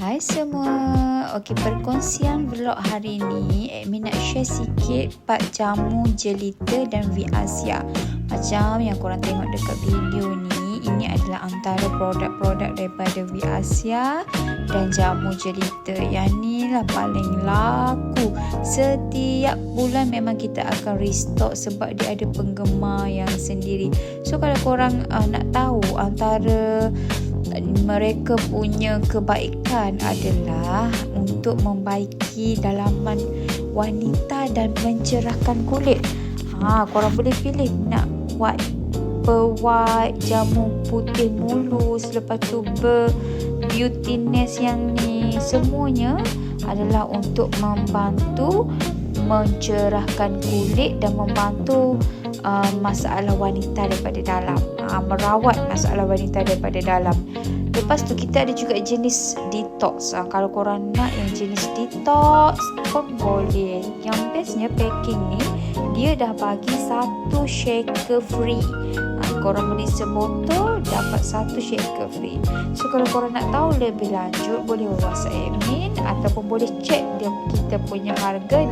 Hai semua. Okey, perkongsian vlog hari ni admin nak share sikit part jamu jelita dan Viasia. Macam yang korang tengok dekat video ni, ini adalah antara produk-produk daripada Viasia dan jamu jelita. Yang ni lah paling laku. Setiap bulan memang kita akan restock sebab dia ada penggemar yang sendiri. So kalau korang nak tahu antara mereka punya kebaikan adalah untuk membaiki dalaman wanita dan mencerahkan kulit. Korang boleh pilih nak buat white, jamu putih mulus, lepas tu beautiness yang ni, semuanya adalah untuk membantu mencerahkan kulit dan membantu masalah wanita daripada dalam, merawat masalah wanita daripada dalam. Lepas tu kita ada juga jenis detox. Kalau korang nak yang jenis detox pun boleh. Yang bestnya packing ni, dia dah bagi satu shaker free. Korang beli sebotol dapat satu shaker free. So kalau korang nak tahu lebih lanjut, boleh WhatsApp admin ataupun boleh check kita punya harga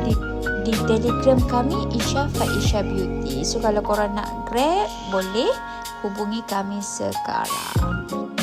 di Telegram kami, Isha Faisha Beauty. So kalau korang nak grab, boleh hubungi kami sekarang.